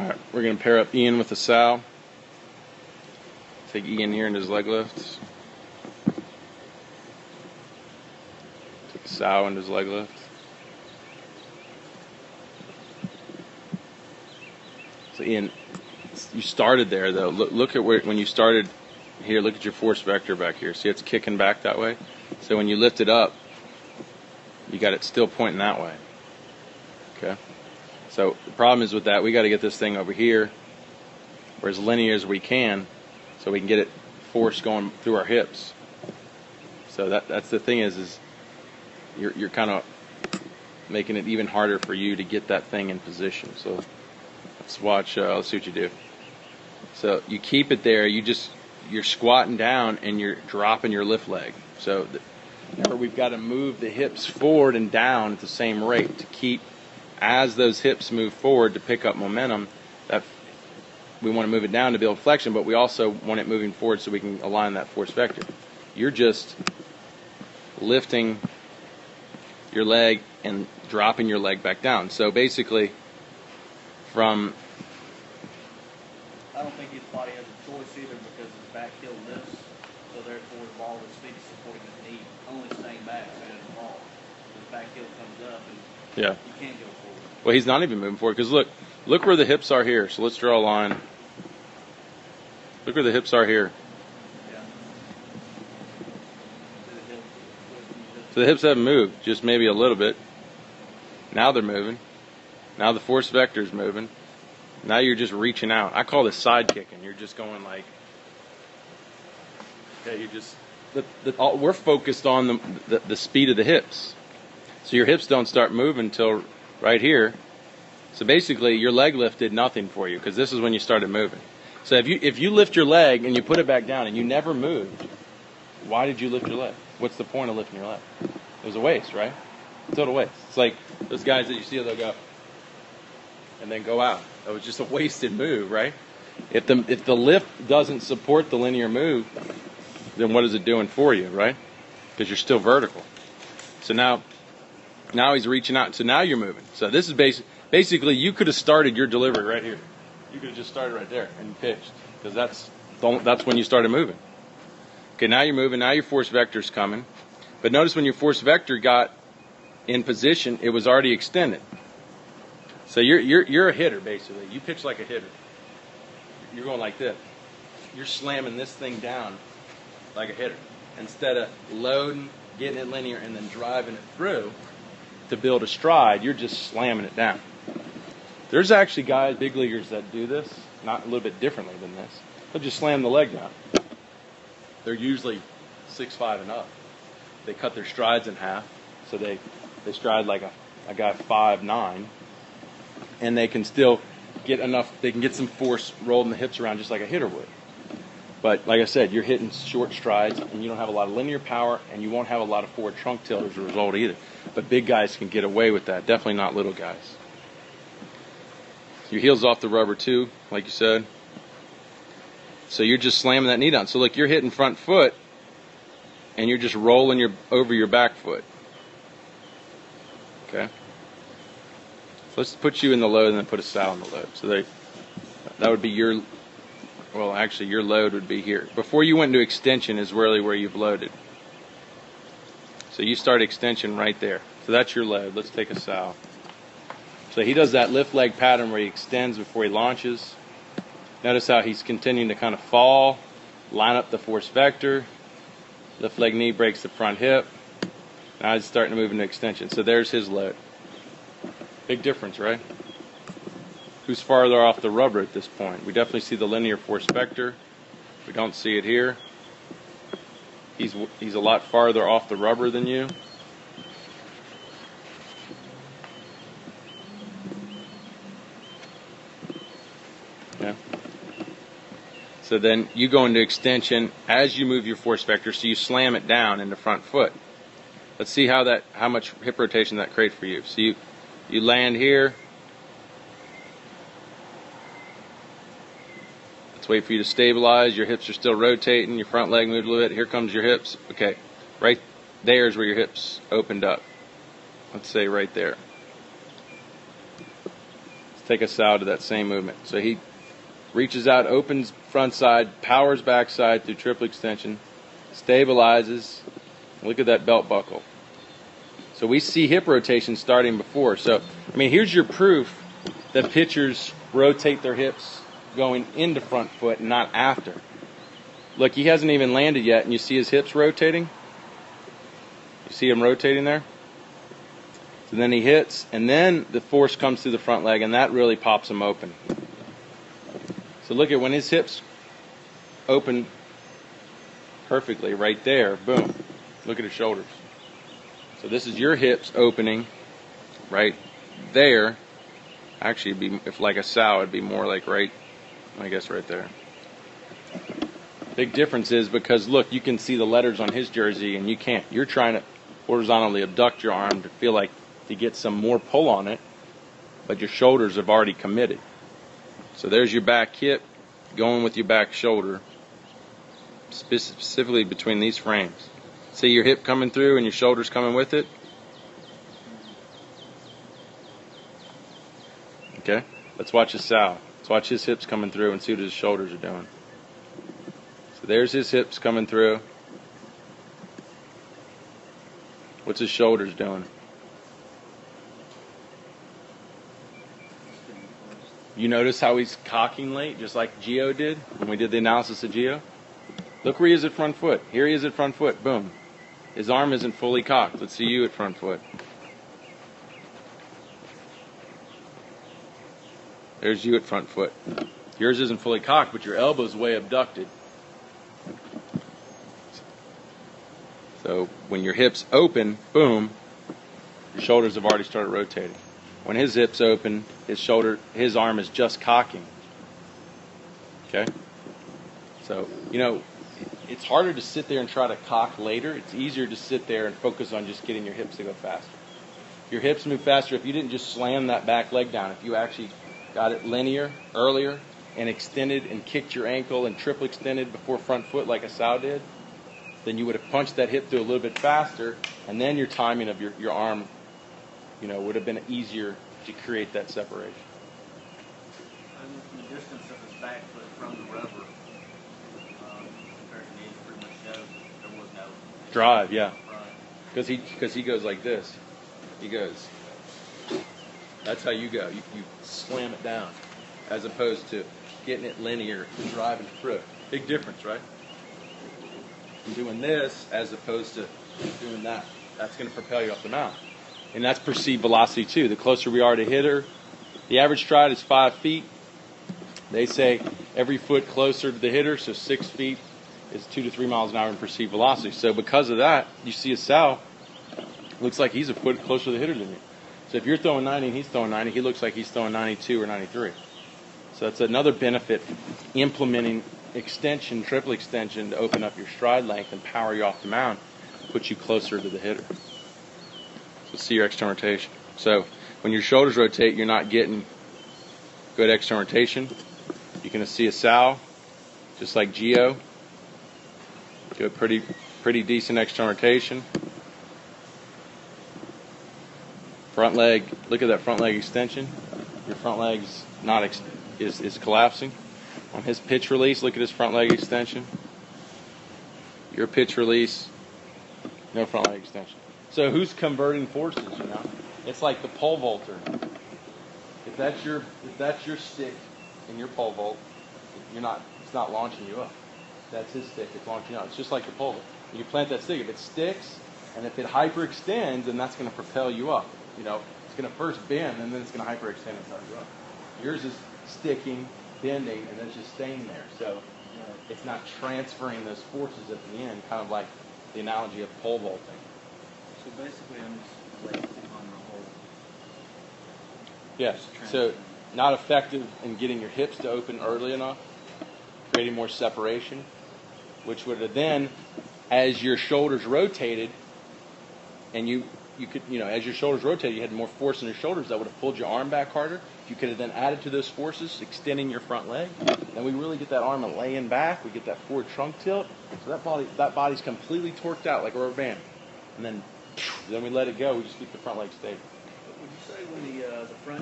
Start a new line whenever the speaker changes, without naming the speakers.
Alright, we're going to pair up Ian with the sow. Take Ian here into his leg lifts. Take the sow into his leg lift. So Ian, you started there though. Look at where, when you started here, look at your force vector back here. See it's kicking back that way? So when you lift it up, you got it still pointing that way. Okay? So the problem is with that, we got to get this thing over here, or as linear as we can, so we can get it force going through our hips. So that's the thing is you're kind of making it even harder for you to get that thing in position. So let's watch. Let's see what you do. So you keep it there. You're squatting down and you're dropping your lift leg. So remember, we've got to move the hips forward and down at the same rate to keep. As those hips move forward to pick up momentum, that we want to move it down to build flexion, but we also want it moving forward so we can align that force vector. You're just lifting your leg and dropping your leg back down. So basically, from...
I don't think his body has a choice either because his back heel lifts, so therefore the ball is feet supporting his knee, only staying back so he doesn't fall. His back heel comes up and
yeah.
You can't go forward.
Well, he's not even moving forward because look where the hips are here. So let's draw a line. Look where the hips are here.
Yeah.
So the hips haven't moved, just maybe a little bit. Now they're moving. Now the force vector's moving. Now you're just reaching out. I call this side kicking. You're just going like, okay, you just, we're focused on the speed of the hips. So your hips don't start moving until right here. So basically your leg lift did nothing for you because this is when you started moving. So if you lift your leg and you put it back down and you never moved, why did you lift your leg? What's the point of lifting your leg? It was a waste, right? Total waste. It's like those guys that you see, they'll go and then go out. That was just a wasted move, right? If the lift doesn't support the linear move, then what is it doing for you, right? Because you're still vertical. So now he's reaching out. So now you're moving. So this is basically you could have started your delivery right here. You could have just started right there and pitched because that's when you started moving. Okay, now you're moving. Now your force vector's coming. But notice when your force vector got in position, it was already extended. So you're a hitter basically. You pitch like a hitter. You're going like this. You're slamming this thing down like a hitter instead of loading, getting it linear, and then driving it through. To build a stride, you're just slamming it down. There's actually guys, big leaguers, that do this, not a little bit differently than this. They'll just slam the leg down. They're usually 6'5" and up. They cut their strides in half, so they stride like a guy 5'9", and they can still get enough. They can get some force rolling the hips around just like a hitter would. But like I said, you're hitting short strides, and you don't have a lot of linear power, and you won't have a lot of forward trunk tilt as a result either. But big guys can get away with that. Definitely not little guys. Your heel's off the rubber too, like you said. So you're just slamming that knee down. So look, you're hitting front foot, and you're just rolling over your back foot. Okay. So let's put you in the load and then put a sow in the load. So that would be your. Well, actually, your load would be here. Before you went into extension is really where you've loaded. So you start extension right there. So that's your load. Let's take a sow. So he does that lift leg pattern where he extends before he launches. Notice how he's continuing to kind of fall, line up the force vector. Lift leg knee breaks the front hip. Now he's starting to move into extension. So there's his load. Big difference, right? Who's farther off the rubber at this point? We definitely see the linear force vector. We don't see it here. He's a lot farther off the rubber than you. Yeah. So then you go into extension as you move your force vector, so you slam it down in the front foot. Let's see how much hip rotation that creates for you. So you land here. Let's wait for you to stabilize. Your hips are still rotating. Your front leg moved a little bit. Here comes your hips. Okay, right there is where your hips opened up. Let's say right there. Let's take a sow to that same movement. So he reaches out, opens front side, powers backside through triple extension, stabilizes. Look at that belt buckle. So we see hip rotation starting before. So, I mean, here's your proof that pitchers rotate their hips going into front foot and not after. Look, he hasn't even landed yet, and you see his hips rotating? You see him rotating there? So then he hits, and then the force comes through the front leg, and that really pops him open. So look at when his hips open perfectly right there, boom. Look at his shoulders. So this is your hips opening right there. Actually, it'd be, if like a sow, it'd be more like right, I guess right there. Big difference is because, look, you can see the letters on his jersey, and you can't. You're trying to horizontally abduct your arm to feel like to get some more pull on it, but your shoulders have already committed. So there's your back hip going with your back shoulder, specifically between these frames. See your hip coming through and your shoulders coming with it? Okay, let's watch his sow. Let's watch his hips coming through and see what his shoulders are doing. So there's his hips coming through. What's his shoulders doing? You notice how he's cocking late, just like Gio did when we did the analysis of Gio? Look where he is at front foot. Here he is at front foot. Boom. His arm isn't fully cocked. Let's see you at front foot. There's you at front foot. Yours isn't fully cocked, but your elbow's way abducted. So when your hips open, boom, your shoulders have already started rotating. When his hips open, his arm is just cocking. Okay? So, you know, it's harder to sit there and try to cock later. It's easier to sit there and focus on just getting your hips to go faster. If your hips move faster, if you didn't just slam that back leg down, if you actually got it linear earlier and extended and kicked your ankle and triple extended before front foot like a sow did, then you would have punched that hip through a little bit faster, and then your timing of your arm, you know, would have been easier to create that separation.
And the distance of his back foot from the rubber compared to me pretty much shows there was no
Drive, yeah. Because he goes like this. He goes. That's how you go. You slam it down, as opposed to getting it linear and driving through. Big difference, right? And doing this as opposed to doing that. That's going to propel you up the mound. And that's perceived velocity too. The closer we are to hitter, the average stride is 5 feet. They say every foot closer to the hitter, so 6 feet is 2 to 3 miles an hour in perceived velocity. So because of that, you see a sow, looks like he's a foot closer to the hitter than you. So if you're throwing 90 and he's throwing 90, he looks like he's throwing 92 or 93. So that's another benefit, implementing extension, triple extension, to open up your stride length and power you off the mound, put you closer to the hitter. So see your external rotation. So when your shoulders rotate, you're not getting good external rotation. You're going to see a sow, just like Gio, good, pretty decent external rotation. Front leg, look at that front leg extension. Your front leg's not is collapsing. On his pitch release, look at his front leg extension. Your pitch release, no front leg extension. So who's converting forces, you know? It's like the pole vaulter. If that's your stick in your pole vault, it's not launching you up. That's his stick, it's launching you up. It's just like the pole vault. You plant that stick, if it sticks and if it hyperextends, then that's going to propel you up. You know, it's going to first bend and then it's going to hyperextend and start you up. Yours is sticking, bending, and then it's just staying there. So it's not transferring those forces at the end, kind of like the analogy of pole vaulting.
So basically, I'm just waiting on the whole.
Yes. So not effective in getting your hips to open early enough, creating more separation, which would have then, as your shoulders rotated, and you could, you know, as your shoulders rotated, you had more force in your shoulders that would have pulled your arm back harder. You could have then added to those forces, extending your front leg. Then we really get that arm laying back. We get that forward trunk tilt. So that body's completely torqued out like a rubber band. And then we let it go. We just keep the front leg stable.
Would you say when the front